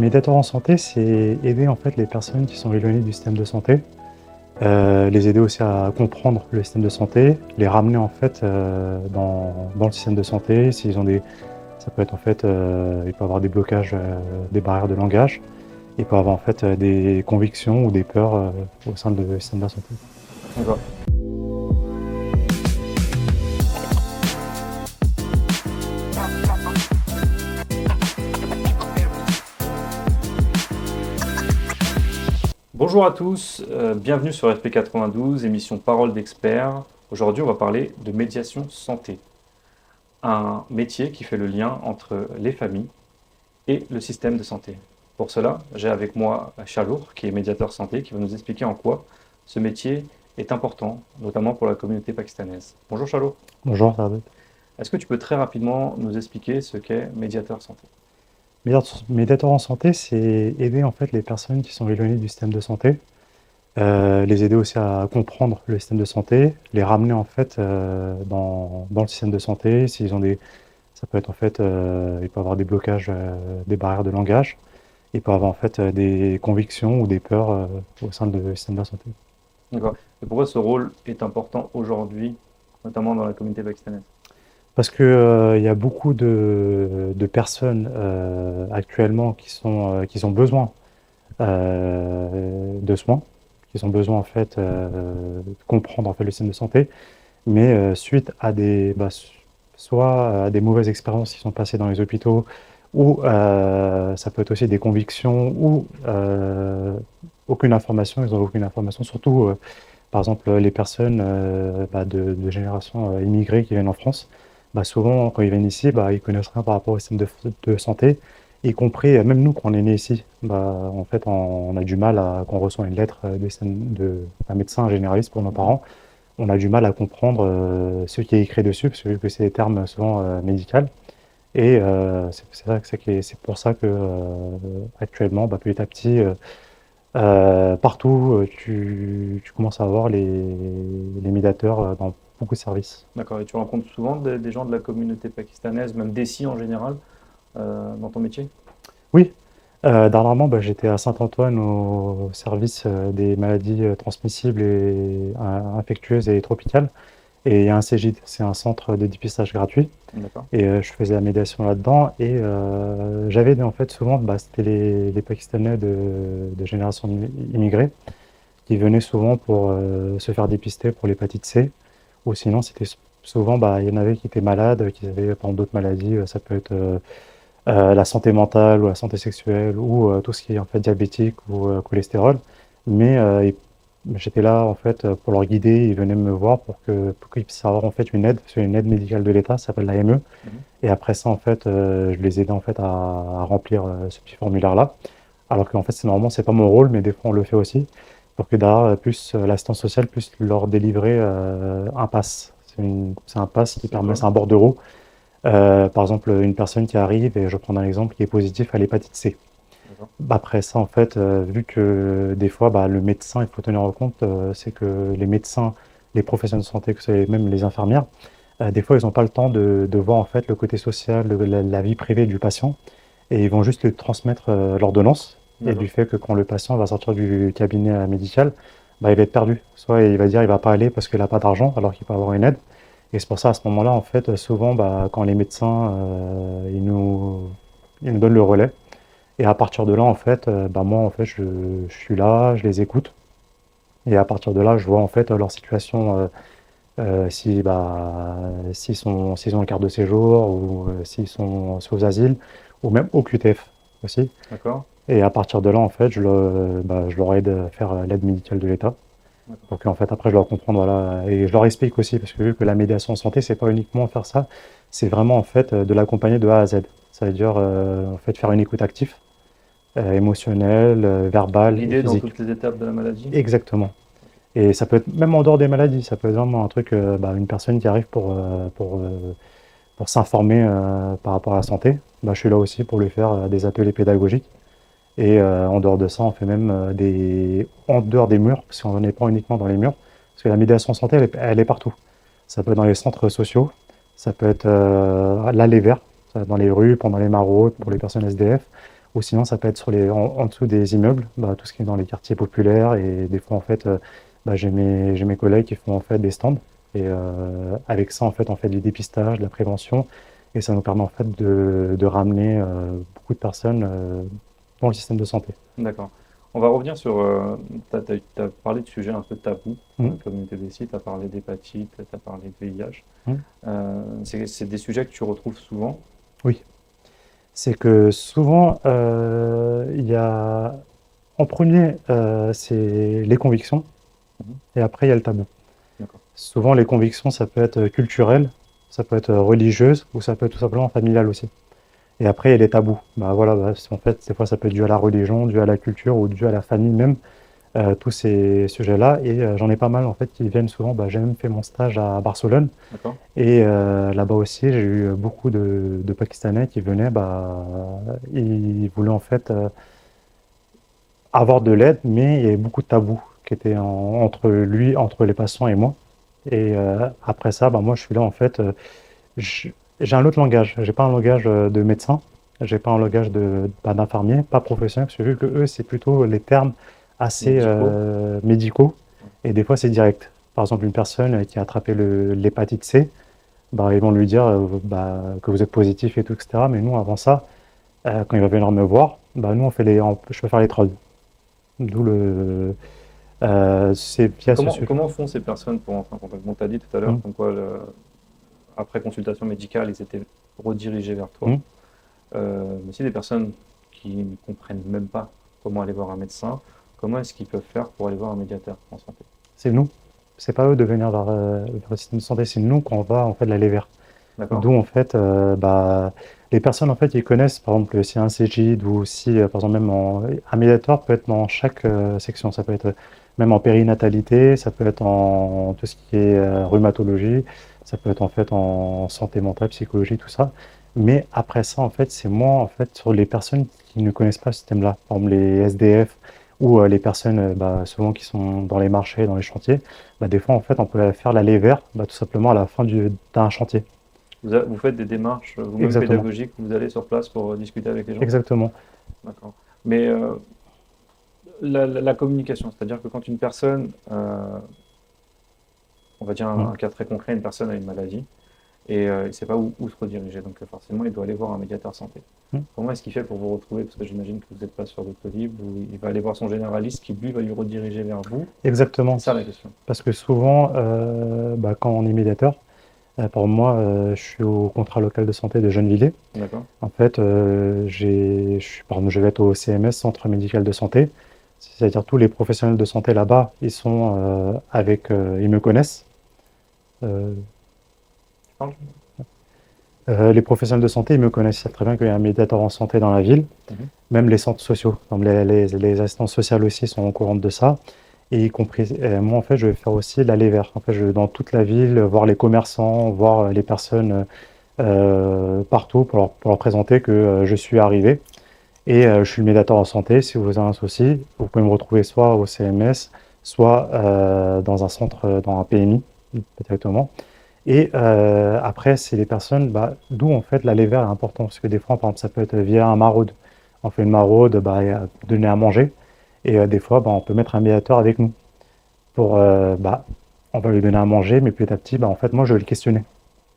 Médiateur en santé, c'est aider en fait les personnes qui sont éloignées du système de santé, les aider aussi à comprendre le système de santé, les ramener en fait dans le système de santé. S'ils ont ça peut être en fait, il peut avoir des blocages, des barrières de langage, il peut avoir en fait des convictions ou des peurs au sein du système de la santé. D'accord. Bonjour à tous, bienvenue sur FP92, émission Parole d'experts. Aujourd'hui, on va parler de médiation santé, un métier qui fait le lien entre les familles et le système de santé. Pour cela, j'ai avec moi Chalour, qui est médiateur santé, qui va nous expliquer en quoi ce métier est important, notamment pour la communauté pakistanaise. Bonjour Chalour. Bonjour, Ferdinand. Est-ce que tu peux très rapidement nous expliquer ce qu'est médiateur santé? Médiateur en santé, c'est aider en fait les personnes qui sont éloignées du système de santé, les aider aussi à comprendre le système de santé, les ramener en fait dans le système de santé. Ça peut être en fait, il peut avoir des blocages, des barrières de langage, il peut avoir en fait des convictions ou des peurs au sein du système de la santé. D'accord. Et pourquoi ce rôle est important aujourd'hui, notamment dans la communauté pakistanaise? Parce que il y a beaucoup de personnes actuellement qui ont besoin de soins, qui ont besoin en fait de comprendre en fait le système de santé, mais suite à soit à des mauvaises expériences qui sont passées dans les hôpitaux, ou ça peut être aussi des convictions, ou aucune information, ils n'ont aucune information, surtout par exemple les personnes de génération immigrée qui viennent en France, souvent quand ils viennent ici, ils connaissent rien par rapport au système de santé, y compris même nous quand on est né ici, en fait on a du mal quand on reçoit une lettre d'un médecin généraliste pour nos parents, on a du mal à comprendre ce qui est écrit dessus, parce que c'est des termes souvent médicaux. Et c'est pour ça que actuellement, petit à petit, partout, tu commences à avoir les médiateurs dans beaucoup de services. D'accord. Et tu rencontres souvent des gens de la communauté pakistanaise, même d'ici en général, dans ton métier? Oui, dernièrement, j'étais à Saint-Antoine au service des maladies transmissibles et infectieuses et tropicales. Et il y a un CGID, c'est un centre de dépistage gratuit. D'accord. Et je faisais la médiation là-dedans. Et j'avais en fait souvent, c'était les Pakistanais de génération immigrée qui venaient souvent pour se faire dépister pour l'hépatite C. Ou sinon, c'était souvent, il y en avait qui étaient malades, qui avaient par exemple, d'autres maladies. Ça peut être la santé mentale ou la santé sexuelle ou tout ce qui est en fait diabétique ou cholestérol. Mais j'étais là en fait pour leur guider. Ils venaient me voir pour qu'ils puissent avoir en fait une aide, c'est une aide médicale de l'État, ça s'appelle l'AME. Mhm. Et après ça en fait, je les aidais en fait à remplir ce petit formulaire-là. Alors qu'en fait, normalement, c'est pas mon rôle, mais des fois, on le fait aussi. Pour que derrière, plus l'assistance sociale puisse leur délivrer un pass. C'est un pass qui C'est permet, quoi? c'est un bordereau. Par exemple, une personne qui arrive, et je prends un exemple, qui est positif à l'hépatite C. D'accord. Après ça, en fait, vu que des fois, le médecin, il faut tenir en compte, c'est que les médecins, les professionnels de santé, que c'est même les infirmières, des fois, ils n'ont pas le temps de voir en fait le côté social, la vie privée du patient, et ils vont juste lui transmettre l'ordonnance. Et du D'accord. fait que quand le patient va sortir du cabinet médical, il va être perdu. Soit il va dire il va pas aller parce qu'il n'a pas d'argent, alors qu'il peut avoir une aide. Et c'est pour ça, à ce moment-là, en fait, souvent, quand les médecins, ils nous donnent le relais. Et à partir de là, en fait, moi, en fait, je suis là, je les écoute. Et à partir de là, je vois, en fait, leur situation, s'ils ont une carte de séjour, ou s'ils sont sous asile, ou même au QTF aussi. D'accord. Et à partir de là, en fait, je leur aide à faire l'aide médicale de l'État. D'accord. Donc en fait, après, je leur comprends, voilà, et je leur explique aussi, parce que vu que la médiation en santé, c'est pas uniquement faire ça, c'est vraiment en fait de l'accompagner de A à Z. Ça veut dire en fait faire une écoute active, émotionnelle, verbale et Guidé dans physique. toutes les étapes de la maladie? Exactement. Et ça peut être même en dehors des maladies, ça peut être vraiment un truc, une personne qui arrive pour s'informer par rapport à la santé. Je suis là aussi pour lui faire des ateliers pédagogiques. Et en dehors de ça, on fait même en dehors des murs, parce qu'on n'est pas uniquement dans les murs, parce que la médiation santé, elle est partout. Ça peut être dans les centres sociaux, ça peut être l'allée verte, dans les rues, pendant les maraudes, pour les personnes SDF, ou sinon ça peut être en dessous des immeubles, bah, tout ce qui est dans les quartiers populaires. Et des fois, en fait, bah, j'ai mes collègues qui font en fait des stands. Et avec ça, en fait, on fait du dépistage, de la prévention. Et ça nous permet en fait de ramener beaucoup de personnes dans le système de santé. D'accord. On va revenir sur. Tu as parlé de sujets un peu tabous dans la Mhm. communauté des sites, tu as parlé d'hépatite, tu as parlé de VIH. Mhm. C'est des sujets que tu retrouves souvent. Oui, c'est que souvent, il y a en premier, c'est les convictions, Mhm. et après, il y a le tabou. D'accord. Souvent, les convictions, ça peut être culturel, ça peut être religieuse, ou ça peut être tout simplement familial aussi. Et après, il y a les tabous. Bah voilà, bah, en fait, des fois, ça peut être dû à la religion, dû à la culture, ou dû à la famille même, tous ces sujets-là. Et j'en ai pas mal, en fait, qui viennent souvent. Bah, j'ai même fait mon stage à Barcelone. D'accord. Et là-bas aussi, j'ai eu beaucoup de Pakistanais qui venaient, bah, ils voulaient en fait avoir de l'aide, mais il y avait beaucoup de tabous qui étaient entre les patients et moi. Et après ça, bah, moi, je suis là en fait. Je- j'ai un autre langage. J'ai pas un langage de médecin. J'ai pas un langage pas d'infirmier, pas professionnel, parce que vu que eux, c'est plutôt les termes assez Médicaux. médicaux. Et des fois, c'est direct. Par exemple, une personne qui a attrapé l'hépatite C, bah, ils vont lui dire bah, que vous êtes positif et tout, etc. Mais nous, avant ça, quand il va venir me voir, bah, nous, je peux faire les trolls. D'où c'est Et via ce sujet. comment font ces personnes pour entrer en contact? Bon, tu as dit tout à l'heure, Hum, comme quoi, après consultation médicale, ils étaient redirigés vers toi. hum. Mais si des personnes qui ne comprennent même pas comment aller voir un médecin, comment est-ce qu'ils peuvent faire pour aller voir un médiateur en santé? C'est nous. C'est pas eux de venir vers le système de santé, c'est nous qu'on va en fait l'aller vers. D'accord? D'où en fait, bah, les personnes en fait, ils connaissent par exemple si un CGID ou si par exemple un médiateur peut être dans chaque section. Ça peut être même en périnatalité, ça peut être en tout ce qui est rhumatologie, ça peut être en fait en santé mentale, psychologie, tout ça. Mais après ça, en fait, c'est moi en fait sur les personnes qui ne connaissent pas ce système-là, par exemple les SDF ou les personnes bah, souvent qui sont dans les marchés, dans les chantiers. Bah, des fois, en fait, on peut faire l'aller vers bah, tout simplement à la fin d'un chantier. Vous faites des démarches vous-même Exactement, pédagogiques, vous allez sur place pour discuter avec les gens? exactement. D'accord. Mais la communication, c'est-à-dire que quand une personne, on va dire Mm. un cas très concret, une personne a une maladie et il ne sait pas où se rediriger, donc forcément il doit aller voir un médiateur santé. Mm. Comment est-ce qu'il fait pour vous retrouver? Parce que j'imagine que vous n'êtes pas sur Doctolib, ou il va aller voir son généraliste qui lui va lui rediriger vers vous. C'est Exactement. ça la question. Parce que souvent, bah, quand on est médiateur, pour moi, je suis au contrat local de santé de Gennevilliers. D'accord? En fait, par exemple, je vais être au CMS, Centre médical de santé. C'est-à-dire tous les professionnels de santé là-bas, ils me connaissent. Euh, Tu parles? les professionnels de santé, ils me connaissent. Ils savent très bien qu'il y a un médiateur en santé dans la ville. Mhm. Même les centres sociaux, comme les assistantes sociales aussi sont au courant de ça. Et y compris, moi, en fait, je vais faire aussi l'aller vers. En fait, je vais dans toute la ville, voir les commerçants, voir les personnes partout pour leur présenter que je suis arrivé. Et je suis le médiateur en santé. Si vous avez un souci, vous pouvez me retrouver soit au CMS, soit dans un centre, dans un PMI, directement. Et après, c'est les personnes, bah, d'où en fait l'aller vers est important. Parce que des fois, par exemple, ça peut être via un maraude. On fait une maraude, bah, donner à manger. Et des fois, bah, on peut mettre un médiateur avec nous. Bah, on va lui donner à manger, mais petit à petit, bah, en fait, moi, je vais le questionner.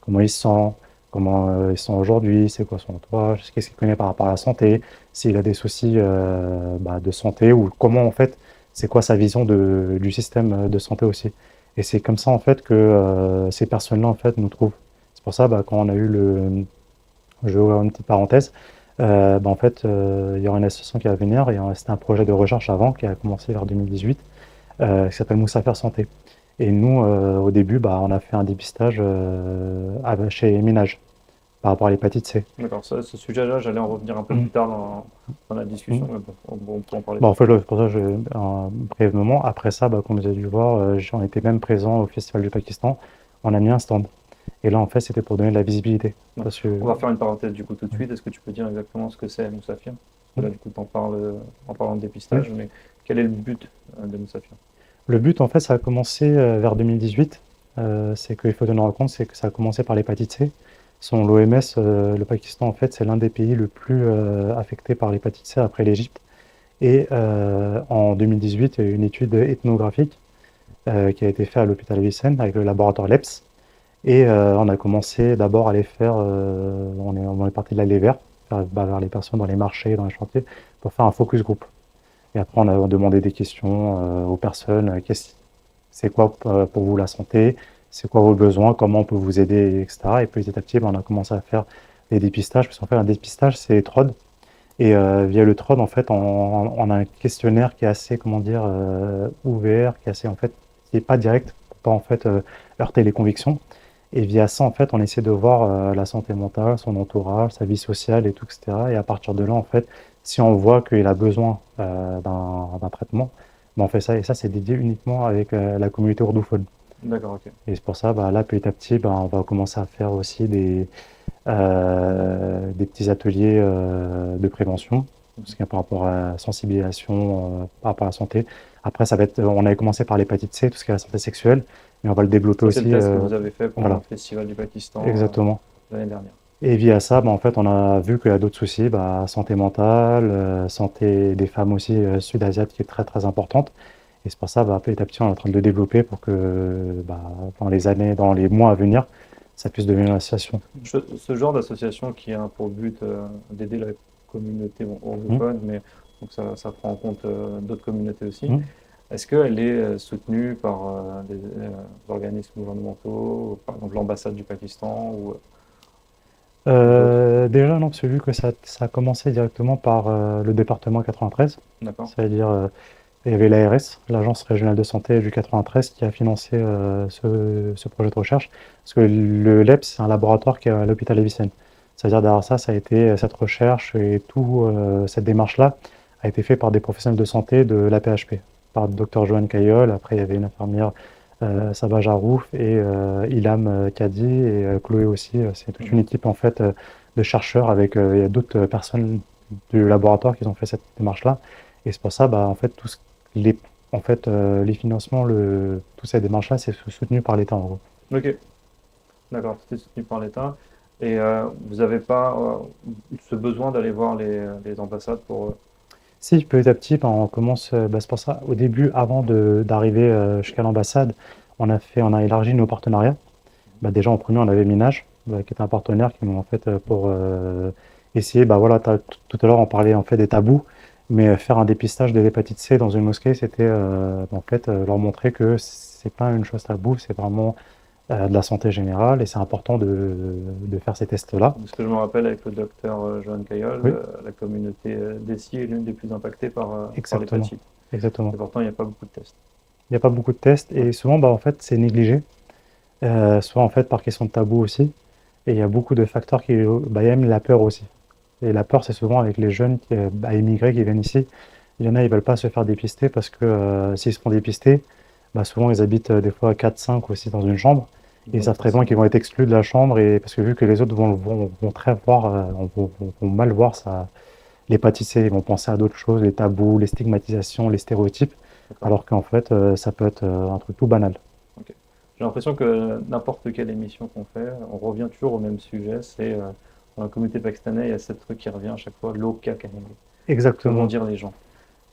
Comment il se sent, comment il se sent aujourd'hui, c'est quoi son entourage, qu'est-ce qu'il connaît par rapport à la santé, s'il a des soucis bah, de santé, ou comment, en fait, c'est quoi sa vision du système de santé aussi. Et c'est comme ça, en fait, que ces personnes-là, en fait, nous trouvent. C'est pour ça, bah, quand on a eu je vais ouvrir une petite parenthèse, bah, en fait, il y aura une association qui va venir, et c'était un projet de recherche avant, qui a commencé vers 2018, qui s'appelle Moussafer Santé. Et nous, au début, bah, on a fait un dépistage chez Ménage par rapport à l'hépatite C. D'accord. Ce sujet-là, j'allais en revenir un peu Mm. plus tard dans la discussion, Mm. mais bon, on peut en parler Bon, tout en de suite. fait, pour ça, brièvement, après ça, bah, comme vous avez dû voir, j'en étais même présent au Festival du Pakistan. On a mis un stand. Et là, en fait, c'était pour donner de la visibilité. Ouais. Parce que, On va faire une parenthèse du coup tout de mm, suite. Est-ce que tu peux dire exactement ce que c'est Moussafir? Parce que mm, là, du coup, tu en parles en parlant de oui. dépistage, mais quel est le but de Moussafir? Le but, en fait, ça a commencé vers 2018. C'est qu'il faut tenir en compte, c'est que ça a commencé par l'hépatite C. Selon l'OMS, le Pakistan, en fait, c'est l'un des pays le plus affecté par l'hépatite C après l'Égypte. Et en 2018, il y a eu une étude ethnographique qui a été faite à l'hôpital Vicenne avec le laboratoire LEPS. Et on a commencé d'abord à les faire, on est parti de l'aller vers les personnes dans les marchés, dans les chantiers, pour faire un focus group. Et après, on a demandé des questions aux personnes, c'est quoi pour vous la santé, c'est quoi vos besoins, comment on peut vous aider, etc. Et petit à petit, ben, on a commencé à faire des dépistages, parce qu'en fait, un dépistage, c'est TROD. Et via le TROD, en fait, on a un questionnaire qui est assez, comment dire, ouvert, qui est assez, en fait, qui n'est pas direct, pour pas, en fait, heurter les convictions. Et via ça, en fait, on essaie de voir la santé mentale, son entourage, sa vie sociale et tout, etc. Et à partir de là, en fait, si on voit qu'il a besoin d'un traitement, ben on fait ça. Et ça, c'est dédié uniquement avec la communauté ordophone. D'accord, ok. Et c'est pour ça, bah, là, petit à petit, bah, on va commencer à faire aussi des petits ateliers de prévention, parce qu'il y a par rapport à la sensibilisation, par rapport à la santé. Après, ça va être, on avait commencé par l'hépatite C, tout ce qui est la santé sexuelle, mais on va le développer Ça, c'est le aussi. test que vous avez fait pendant le Voilà, Festival du Pakistan exactement. l'année dernière. Et via ça, bah, en fait, on a vu qu'il y a d'autres soucis, bah, santé mentale, santé des femmes aussi sud-asiates qui est très très importante. Et c'est pour ça, bah, petit à petit, on est en train de le développer pour que bah, dans les années, dans les mois à venir, ça puisse devenir une association. Ce genre d'association qui a pour but d'aider la communauté Mmh, anglophone, mais donc ça prend en compte d'autres communautés aussi, mmh. est-ce qu'elle est soutenue par des organismes gouvernementaux, par exemple l'ambassade du Pakistan ou d'autres? Déjà, non, parce que vu que ça a commencé directement par le département 93, D'accord? c'est-à-dire il y avait l'ARS, l'Agence régionale de santé du 93, qui a financé ce projet de recherche, parce que le LEPS, c'est un laboratoire qui est à l'hôpital Avicenne. C'est-à-dire derrière ça, ça a été cette recherche et tout cette démarche-là a été fait par des professionnels de santé de l'AP-HP, par le docteur Joanne Cayol. Après, il y avait une infirmière, Sabah Jarouf, et Ilham Kadi, et Chloé aussi. C'est toute une Mhm. équipe en fait de chercheurs avec il y a d'autres personnes du laboratoire qui ont fait cette démarche-là. Et c'est pour ça, bah, en fait, les, les financements, toutes ces démarches-là, c'est soutenu par l'État en gros. Ok, d'accord, c'était soutenu par l'État. Et vous n'avez pas eu ce besoin d'aller voir les ambassades pour... Si petit à petit, ben, on commence, bah, c'est pour ça, au début, avant d'arriver jusqu'à l'ambassade, on a élargi nos partenariats. Bah, déjà, en premier, on avait Minage, bah, qui est un partenaire qui nous, en fait, pour essayer, bah, voilà, tout à l'heure, on parlait en fait des tabous, mais faire un dépistage de l'hépatite C dans une mosquée, c'était en fait leur montrer que c'est pas une chose taboue, c'est vraiment de la santé générale et c'est important de faire ces tests-là. De ce que je me rappelle avec le docteur Johan Cayol, Oui, la communauté d'Essy est l'une des plus impactées par exactement. l'hépatite. Exactement. Et pourtant, il n'y a pas beaucoup de tests. Il n'y a pas beaucoup de tests Ouais. et souvent, bah, en fait, c'est négligé, soit en fait par question de tabou aussi. Et il y a beaucoup de facteurs qui, bah, il y a même la peur aussi. Et la peur, c'est souvent avec les jeunes bah, immigrés qui viennent ici. Il y en a, ils veulent pas se faire dépister parce que s'ils se font dépister, bah, souvent ils habitent des fois 4, 5 aussi dans une chambre. Et ils Donc savent très bien qu'ils forcément. vont être exclus de la chambre et parce que vu que les autres vont très voir, vont mal voir ça, l'hépatite C, ils vont penser à d'autres choses, les tabous, les stigmatisations, les stéréotypes, D'accord. alors qu'en fait, ça peut être un truc tout banal. Ok. J'ai l'impression que n'importe quelle émission qu'on fait, on revient toujours au même sujet. C'est dans la communauté pakistanaise, il y a ce truc qui revient à chaque fois, l'Oka Kangali. Que vont Exactement. dire les gens?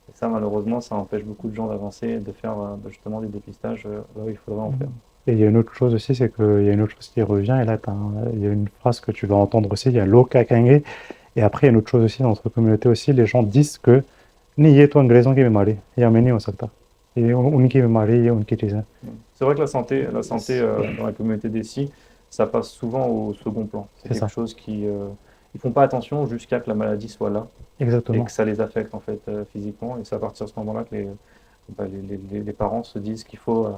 Et ça, malheureusement, ça empêche beaucoup de gens d'avancer et de faire justement des dépistages là où il faudrait en faire. Et il y a une autre chose aussi, c'est qu'il y a une autre chose qui revient, et là, il y a une phrase que tu vas entendre aussi, il y a l'oka kange, et après, il y a une autre chose aussi, dans notre communauté aussi, les gens disent que ni ye to अंग्रेजों की बीमारी या मैं नहीं हो सकता ये उनकी बीमारी ये उनकी चीज़ है. C'est vrai que la santé dans la communauté des SI, ça passe souvent au second plan. C'est C'est quelque ça, chose qui, ils font pas attention jusqu'à que la maladie soit là et que exactement. ça les affecte en fait physiquement. Et c'est à partir de ce moment-là que les parents se disent qu'il faut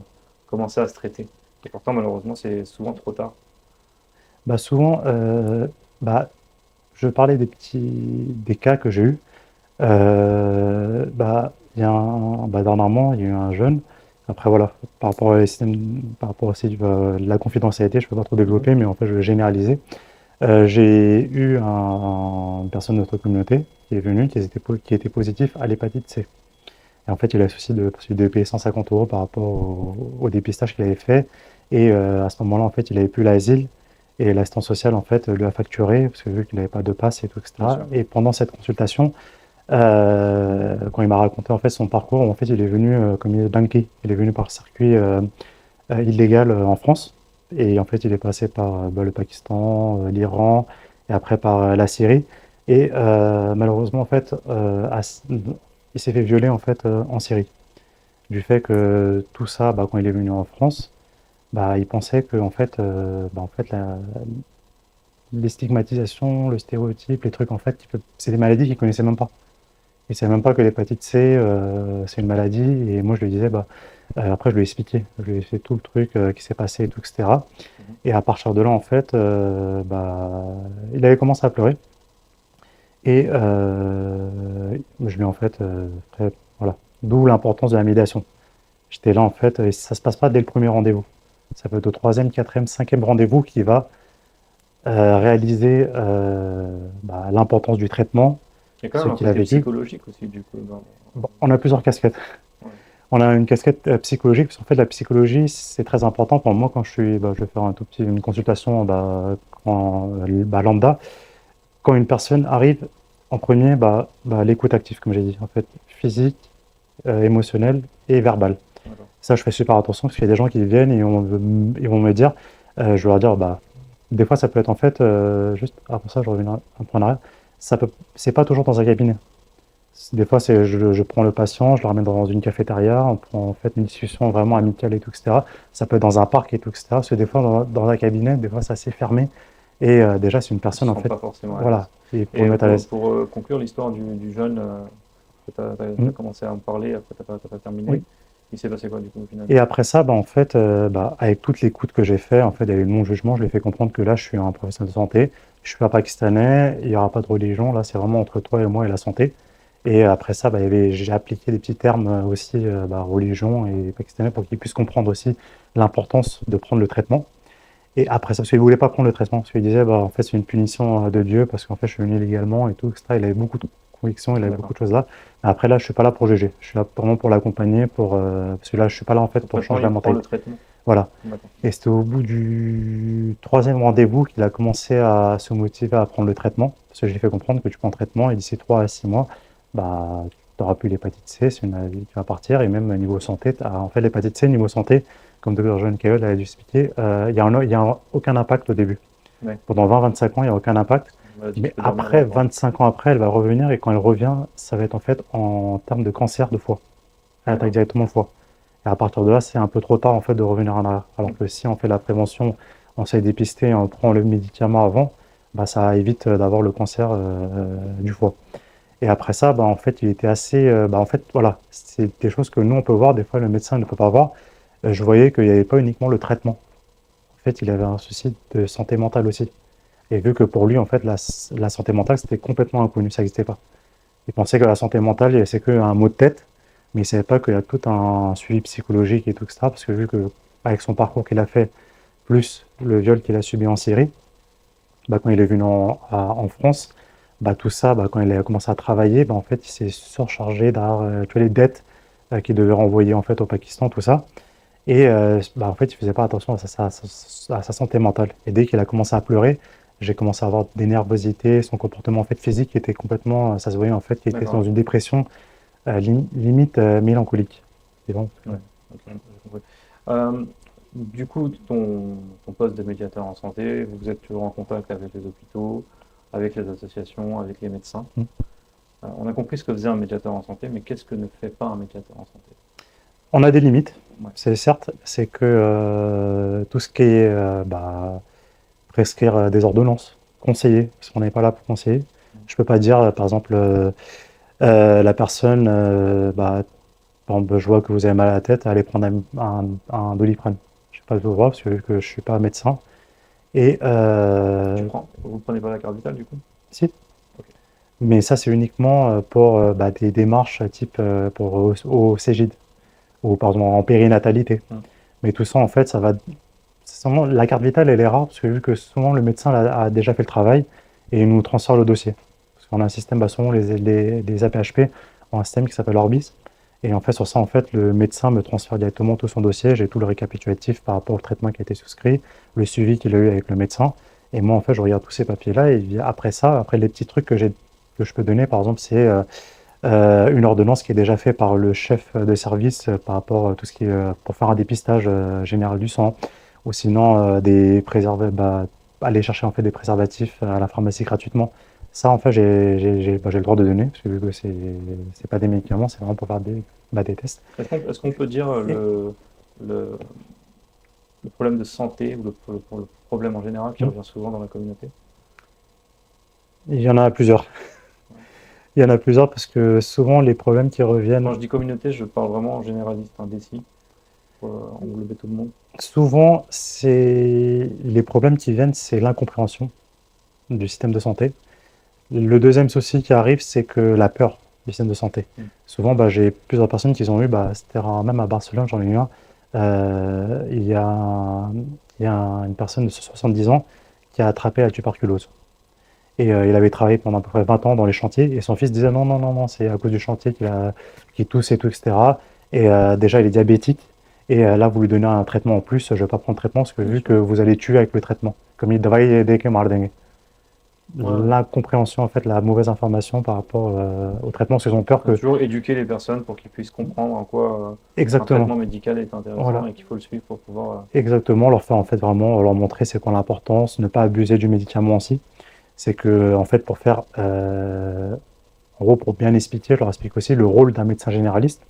commencer à se traiter. Et pourtant, malheureusement, c'est souvent trop tard. Bah souvent, bah, je parlais des cas que j'ai eus. Bah, dernièrement, il y a eu un jeune. Après, voilà, par rapport aussi la confidentialité, je peux pas trop Mhm. développer, mais en fait, je vais généraliser. J'ai eu une personne de notre communauté qui est venue, qui était positif à l'hépatite C. Et en fait, il a le souci de payer 150 euros par rapport au dépistage qu'il avait fait. Et à ce moment-là, en fait, il avait plus l'asile. Et l'assistant social, en fait, lui a facturé, parce que vu qu'il n'avait pas de passe et tout, Bien etc. sûr. Et pendant cette consultation, quand il m'a raconté en fait son parcours, en fait, il est venu comme il est banquier, il est venu par circuit illégal en France. Et en fait, il est passé par le Pakistan, l'Iran, et après par la Syrie. Et malheureusement, en fait, il s'est fait violer en fait en Syrie. Du fait que tout ça, quand il est venu en France, il pensait que en fait, les stigmatisations, le stéréotype, les trucs, en fait, c'est des maladies qu'il connaissait même pas. Il savait même pas que l'hépatite C, c'est une maladie. Et moi, je lui disais, après, je lui ai expliqué. Je lui ai fait tout le truc qui s'est passé et tout, etc. Mhm. Et à partir de là, en fait, il avait commencé à pleurer. Et je lui ai en fait, voilà. D'où l'importance de la médiation. J'étais là, en fait, et ça se passe pas dès le premier rendez-vous. Ça peut être au troisième, quatrième, cinquième rendez-vous qui va réaliser l'importance du traitement, Il y a quand ce même un qu'il a côté vécu. psychologique aussi, du coup. Bon, on a plusieurs casquettes. Ouais. On a une casquette psychologique, parce qu'en fait, la psychologie, c'est très important. Pour moi, quand je vais faire une consultation lambda, quand une personne arrive, en premier, l'écoute active, comme j'ai dit, en fait, physique, émotionnelle et verbale. D'accord. Ça, je fais super attention, parce qu'il y a des gens qui viennent et ils vont me dire, je vais leur dire, des fois, ça peut être en fait, juste avant ça, je reviens un peu en arrière, c'est pas toujours dans un cabinet. Des fois, je prends le patient, je le ramène dans une cafétéria, on prend en fait une discussion vraiment amicale et tout, etc. Ça peut être dans un parc et tout, etc. Parce que des fois, dans un cabinet, des fois, c'est assez fermé. Et déjà, c'est une Ils se personne, en sentent fait, pas forcément à voilà, l'aise. et pour le Et mettre à l'aise. pour conclure l'histoire du jeune que tu as Mm. commencé à me parler, après tu n'as pas terminé, Oui. il s'est passé quoi du coup au final? Et après ça, avec toute l'écoute que j'ai fait, en fait, et le non-jugement, je lui ai fait comprendre que là, je suis un professionnel de santé, je suis pas pakistanais, il n'y aura pas de religion, là, c'est vraiment entre toi et moi et la santé. Et après ça, j'ai appliqué des petits termes aussi, religion et pakistanais, pour qu'ils puissent comprendre aussi l'importance de prendre le traitement. Et après ça, parce qu'il ne voulait pas prendre le traitement, parce qu'il disait, en fait, c'est une punition de Dieu, parce qu'en fait, je suis venu illégalement et tout, etc. Il avait beaucoup de convictions, il avait beaucoup D'accord. de choses là. Mais après, là, je suis pas là pour juger. Je suis là vraiment pour l'accompagner, parce que là, je suis pas là, en fait, Donc pour maintenant changer la il prend le mentalité. traitement. Voilà. D'accord. Et c'était au bout du troisième rendez-vous qu'il a commencé à se motiver à prendre le traitement. Parce que j'ai fait comprendre que tu prends le traitement et d'ici 3 à 6 mois, tu n'auras plus l'hépatite C, c'est une maladie qui va partir. Et même niveau santé, en fait, l'hépatite C, niveau santé, comme Dr. John Cale a dû expliquer, il y a aucun impact au début. Ouais. Pendant 20-25 ans, il n'y a aucun impact. C'est une maladie qui Mais peut dormir après, longtemps. 25 ans après, elle va revenir. Et quand elle revient, ça va être en fait en termes de cancer de foie. Elle attaque D'accord. directement le foie. Et à partir de là, c'est un peu trop tard en fait de revenir en arrière. Alors Mm. que si on fait la prévention, on sait dépister, on prend le médicament avant, ça évite d'avoir le cancer du foie. Et après ça, en fait, il était assez, en fait, voilà, c'est des choses que nous on peut voir, des fois le médecin ne peut pas voir. Je voyais qu'il n'y avait pas uniquement le traitement. En fait, il avait un souci de santé mentale aussi. Et vu que pour lui, en fait, la santé mentale, c'était complètement inconnu, ça n'existait pas. Il pensait que la santé mentale, c'est qu'un mot de tête, mais il ne savait pas qu'il y a tout un suivi psychologique et tout, etc. Parce que vu que, avec son parcours qu'il a fait, plus le viol qu'il a subi en Syrie, quand il est venu en France, tout ça, quand il a commencé à travailler, en fait, il s'est surchargé d'avoir tu vois, les dettes qu'il devait renvoyer en fait, au Pakistan, tout ça. Et en fait, il faisait pas attention à sa santé mentale. Et dès qu'il a commencé à pleurer, j'ai commencé à avoir des nervosités, son comportement en fait physique était complètement, ça se voyait en fait qu'il était D'accord. dans une dépression limite mélancolique. C'est bon. Ouais. Ok, j'ai compris. Euh, du coup, ton poste de médiateur en santé, vous êtes toujours en contact avec les hôpitaux, avec les associations, avec les médecins. Mm. On a compris ce que faisait un médiateur en santé, mais qu'est-ce que ne fait pas un médiateur en santé? On a des limites, Ouais. c'est certes, c'est que tout ce qui est prescrire des ordonnances, conseiller, parce qu'on n'est pas là pour conseiller. Je peux pas dire, par exemple, la personne, par exemple, je vois que vous avez mal à la tête, allez prendre un Doliprane. Je ne sais pas le droit parce que, vu que je suis pas médecin. Et Vous prenez pas la carte vitale du coup? si, Ok. mais ça c'est uniquement pour des démarches type pour au Cégide ou par exemple en périnatalité. Hmm. Mais tout ça en fait, la carte vitale elle est rare parce que vu que souvent le médecin a déjà fait le travail et il nous transfère le dossier. Parce qu'on a un système, souvent les APHP ont un système qui s'appelle Orbis Et en fait, sur ça, en fait, le médecin me transfère directement tout son dossier. J'ai tout le récapitulatif par rapport au traitement qui a été souscrit, le suivi qu'il a eu avec le médecin. Et moi, en fait, je regarde tous ces papiers-là. Et après ça, après les petits trucs que je peux donner, par exemple, c'est une ordonnance qui est déjà faite par le chef de service par rapport à tout ce qui est pour faire un dépistage général du sang. Ou sinon, aller chercher en fait des préservatifs à la pharmacie gratuitement. Ça, en fait, j'ai le droit de donner, parce que vu que c'est pas des médicaments, c'est vraiment pour faire des tests. Est-ce qu'on peut dire Et le, le problème de santé ou le problème en général qui hmm, revient souvent dans la communauté? il y en a plusieurs. Il y en a plusieurs parce que souvent, les problèmes qui Quand reviennent, je dis communauté, je parle vraiment en généraliste, un décis, pour englober tout le monde. souvent, les problèmes qui viennent, c'est l'incompréhension du système de santé. Le deuxième souci qui arrive, c'est que la peur du système de santé. Mm. Souvent, j'ai plusieurs personnes qui ont eu, même à Barcelone, j'en ai eu un. Il y a, une personne de 70 ans qui a attrapé la tuberculose. Et il avait travaillé pendant à peu près 20 ans dans les chantiers. Et son fils disait non, non, non, non, c'est à cause du chantier qu'il tousse et tout, etc. Et déjà, il est diabétique. Et là, vous lui donnez un traitement en plus. Je ne vais pas prendre de traitement parce que Bien vu que sûr. vous allez tuer avec le traitement. Comme il devrait aider que Mardengue. Ouais, ouais. L'incompréhension, en fait, la mauvaise information par rapport au traitement, parce qu'ils ont peur Faut que. toujours éduquer les personnes pour qu'ils puissent comprendre en quoi un Exactement. traitement médical est intéressant Voilà. et qu'il faut le suivre pour pouvoir. Exactement. Leur faire, en fait, vraiment, leur montrer c'est quoi l'importance, ne pas abuser du médicament aussi. C'est que, en fait, pour faire. En gros, pour bien expliquer, je leur explique aussi le rôle d'un médecin généraliste.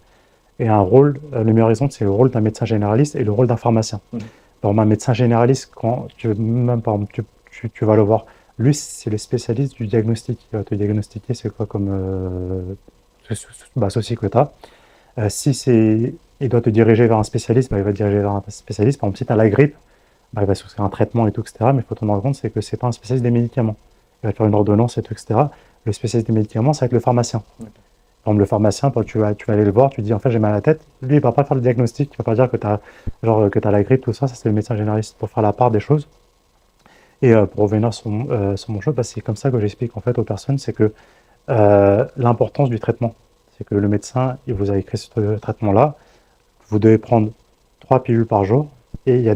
Et un rôle, le meilleur exemple, c'est le rôle d'un médecin généraliste et le rôle d'un pharmacien. Mhm. Par exemple, un médecin généraliste, quand tu, même, par exemple, tu vas le voir, lui, c'est le spécialiste du diagnostic. Il va te diagnostiquer c'est quoi comme souci que tu as. Si il doit te diriger vers un spécialiste, il va te diriger vers un spécialiste. Par exemple, si tu as la grippe, il va souscrire un traitement et tout, etc. Mais il faut te rendre compte, c'est que c'est pas un spécialiste des médicaments. Il va te faire une ordonnance et tout, etc. Le spécialiste des médicaments, c'est avec le pharmacien. D'accord. Par exemple, le pharmacien, quand tu vas aller le voir, tu dis en fait j'ai mal à la tête. Lui, il ne va pas faire le diagnostic, il ne va pas dire que tu as la grippe, tout ça. Ça, c'est le médecin généraliste pour faire la part des choses. Et pour revenir sur mon choix, c'est comme ça que j'explique en fait aux personnes, c'est que l'importance du traitement. C'est que le médecin, il vous a écrit ce traitement-là, vous devez prendre 3 pilules par jour et il y a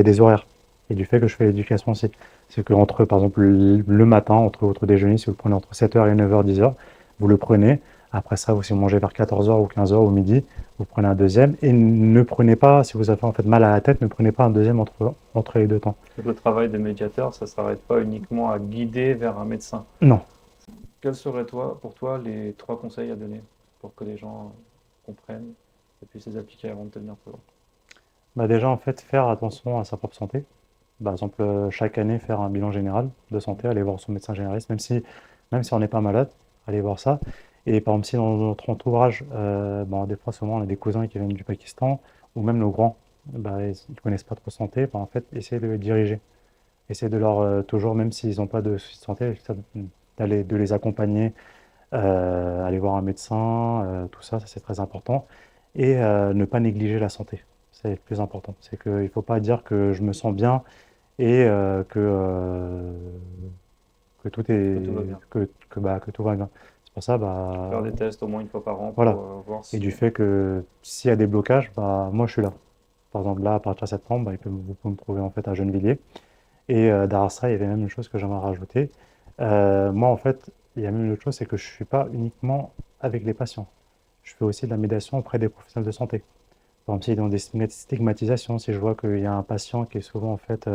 des horaires. Et du fait que je fais l'éducation aussi. C'est que entre, par exemple, le matin, entre votre déjeuner, si vous le prenez entre 7h et 9h, 10h, vous le prenez. Après ça, si vous mangez vers 14h ou 15h au midi, vous prenez un deuxième. Et ne prenez pas, si vous avez en fait mal à la tête, ne prenez pas un deuxième entre les deux temps. Donc, le travail de médiateur, ça ne s'arrête pas uniquement à guider vers un médecin. Non. Quels seraient pour toi les 3 conseils à donner pour que les gens comprennent et puissent les appliquer avant de devenir plus loin? Déjà, en fait, faire attention à sa propre santé. Par exemple, chaque année, faire un bilan général de santé, aller voir son médecin généraliste, même si on n'est pas malade, aller voir ça. Et par exemple, si dans notre entourage, des fois, souvent, on a des cousins qui viennent du Pakistan, ou même nos grands, ils ne connaissent pas trop santé, en fait, essayer de les diriger. Essayer de leur, toujours, même s'ils n'ont pas de soucis de santé, de les accompagner, aller voir un médecin, tout ça, ça c'est très important. Et ne pas négliger la santé. C'est le plus important. C'est qu'il ne faut pas dire que je me sens bien et que tout Que tout va est bien. que tout va bien. C'est pour ça, Faire des tests au moins une fois par an voilà. pour voir Et si. du fait que s'il y a des blocages, moi je suis là. Par exemple, là, à partir de septembre, vous pouvez me trouver en fait à Gennevilliers. Et derrière ça, il y avait même une chose que j'aimerais rajouter. Moi, en fait, il y a même une autre chose, c'est que je ne suis pas uniquement avec les patients. Je fais aussi de la médiation auprès des professionnels de santé. Par exemple, s'il y a des stigmatisations, si je vois qu'il y a un patient qui est souvent en fait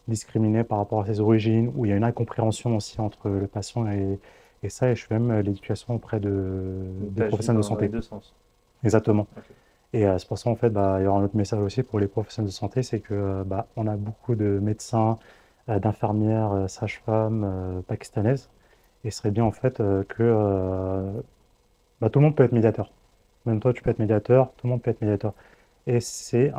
discriminé par rapport à ses origines, ou il y a une incompréhension aussi entre le patient et ça, et je fais même l'éducation auprès Donc, des tu agis professionnels de dans les santé. deux sens. Exactement. Ok. Et c'est pour ça, en fait, il y aura un autre message aussi pour les professionnels de santé, c'est que on a beaucoup de médecins, d'infirmières, sages-femmes pakistanaises, et ce serait bien en fait que tout le monde peut être médiateur. Même toi, tu peux être médiateur, tout le monde peut être médiateur. Et c'est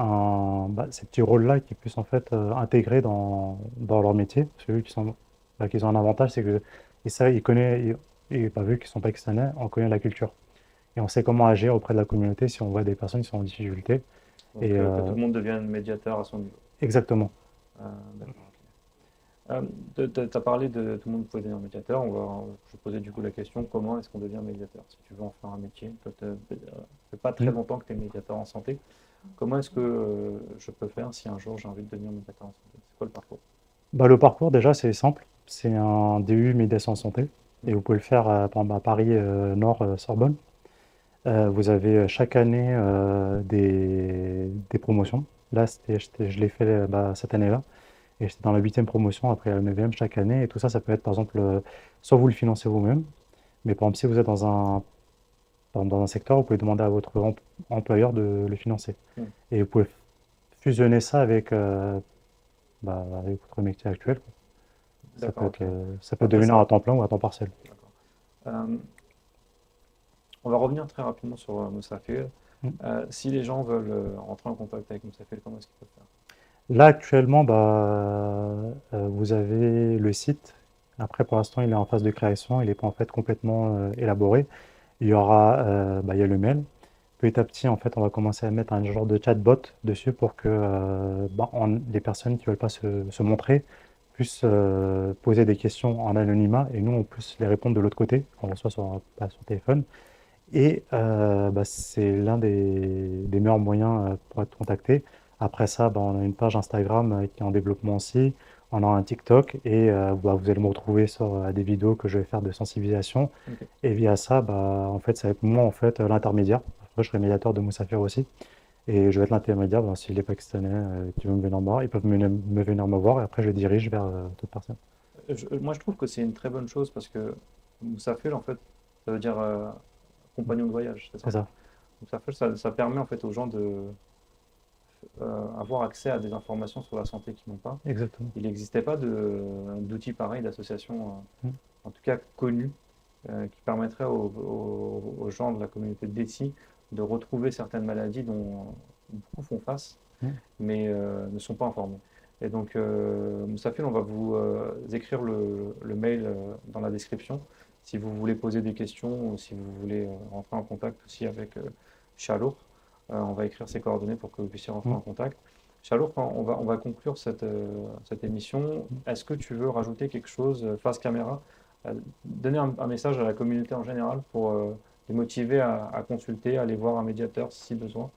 ces petits rôles-là qui puissent en fait intégrer dans leur métier. Parce que vu qu'ils ont un avantage, c'est que et ça, vu qu'ils sont pakistanais, on connaît la culture. Et on sait comment agir auprès de la communauté si on voit des personnes qui sont en difficulté. Donc, Et que tout le monde devienne médiateur à son niveau. exactement. D'accord. Ok. Euh, tu as parlé de tout le monde pouvait devenir médiateur. Je vais poser du coup la question, comment est-ce qu'on devient médiateur? Si tu veux en faire un métier, toi, ça fait pas très Mm. longtemps que tu es médiateur en santé. Comment est-ce que je peux faire si un jour j'ai envie de devenir médiateur en santé? C'est quoi le parcours? Bah, le parcours, déjà, c'est simple. C'est un DU médiation santé. Et vous pouvez le faire par exemple, à Paris Nord, Sorbonne. Vous avez chaque année des promotions. Là, je l'ai fait bah, cette année-là. Et j'étais dans la huitième promotion après la neuvième chaque année. Et tout ça, ça peut être par exemple, soit vous le financez vous-même, mais par exemple, si vous êtes dans un secteur, vous pouvez demander à votre employeur de le financer. Hmm. Et vous pouvez fusionner ça avec votre métier actuel, quoi. D'accord, ok. Ça peut Après devenir à ça, temps plein ou à temps partiel. d'accord. Euh, on va revenir très rapidement sur Moussafil. Mm. Si les gens veulent rentrer en contact avec Moussafil, comment est-ce qu'ils peuvent faire? Là, actuellement, vous avez le site. Après, pour l'instant, il est en phase de création. Il n'est pas en fait complètement élaboré. Il y a le mail. Petit à petit, en fait, on va commencer à mettre un genre de chatbot dessus pour que les personnes qui ne veulent pas se montrer puissent poser des questions en anonymat et nous, on puisse les répondre de l'autre côté, qu'on reçoit sur téléphone. Et c'est l'un des meilleurs moyens pour être contacté. Après ça, on a une page Instagram qui est en développement aussi. On a un TikTok et vous allez me retrouver sur des vidéos que je vais faire de sensibilisation. Ok. Et via ça, en fait, ça va être moi en fait l'intermédiaire. Après, je serai médiateur de Moussafir aussi. Et je vais être l'intermédiaire. Si les Pakistanais qui veulent me venir me voir, ils peuvent me venir me voir et après je les dirige vers toute personne. Moi, je trouve que c'est une très bonne chose parce que Moussafil, en fait, ça veut dire compagnon de voyage, c'est C'est ça? ça, Moussafil, ça permet en fait aux gens de avoir accès à des informations sur la santé qu'ils n'ont pas. exactement. Il n'existait pas d'outils pareils, d'associations, Mm. en tout cas connues, qui permettraient aux gens de la communauté de Dessy de retrouver certaines maladies dont beaucoup font face, Mm. mais ne sont pas informés. Et donc, Moussafil, on va vous écrire le mail dans la description si vous voulez poser des questions ou si vous voulez rentrer en contact aussi avec Chalour. On va écrire ses coordonnées pour que vous puissiez rentrer Mm. en contact. Chalour, on va conclure cette émission. Est-ce que tu veux rajouter quelque chose face caméra, donner un message à la communauté en général pour les motiver à consulter, à aller voir un médiateur si besoin?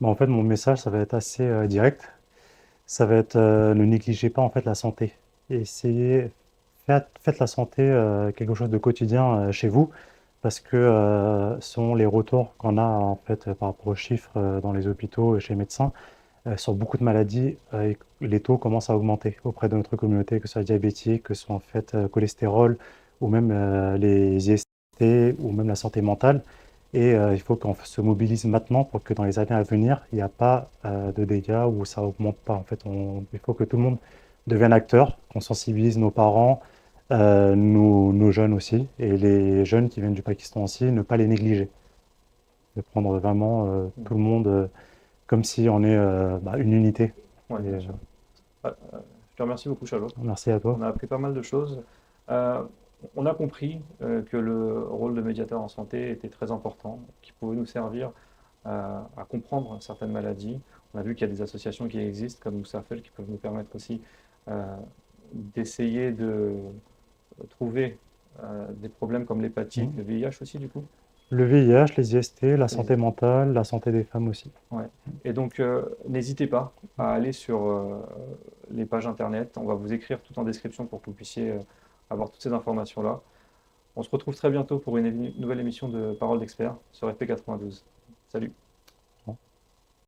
En fait, mon message, ça va être assez direct. Ça va être ne négligez pas en fait la santé. Essayez, faites la santé quelque chose de quotidien chez vous, parce que selon les retours qu'on a en fait par rapport aux chiffres dans les hôpitaux et chez les médecins, sur beaucoup de maladies, les taux commencent à augmenter auprès de notre communauté, que ce soit diabétique, que ce soit en fait cholestérol, ou même les IST, ou même la santé mentale. Et il faut qu'on se mobilise maintenant pour que dans les années à venir, il n'y a pas de dégâts où ça augmente pas. En fait, il faut que tout le monde devienne acteur, qu'on sensibilise nos parents, nos jeunes aussi, et les jeunes qui viennent du Pakistan aussi, ne pas les négliger. De prendre vraiment tout le monde comme si on est une unité. Oui, Et, bien sûr. Je te remercie beaucoup, Charlotte. merci à toi. On a appris pas mal de choses. Euh, on a compris que le rôle de médiateur en santé était très important, qu'il pouvait nous servir à comprendre certaines maladies. On a vu qu'il y a des associations qui existent, comme Moussafel, qui peuvent nous permettre aussi euh, d'essayer de trouver des problèmes comme l'hépatite, Mm. le VIH aussi, du coup. Le VIH, les IST, la Les santé IST. mentale, la santé des femmes aussi. Ouais. Et donc, n'hésitez pas à aller sur les pages internet. On va vous écrire tout en description pour que vous puissiez avoir toutes ces informations-là. On se retrouve très bientôt pour une nouvelle émission de Parole d'experts sur FP92. Salut!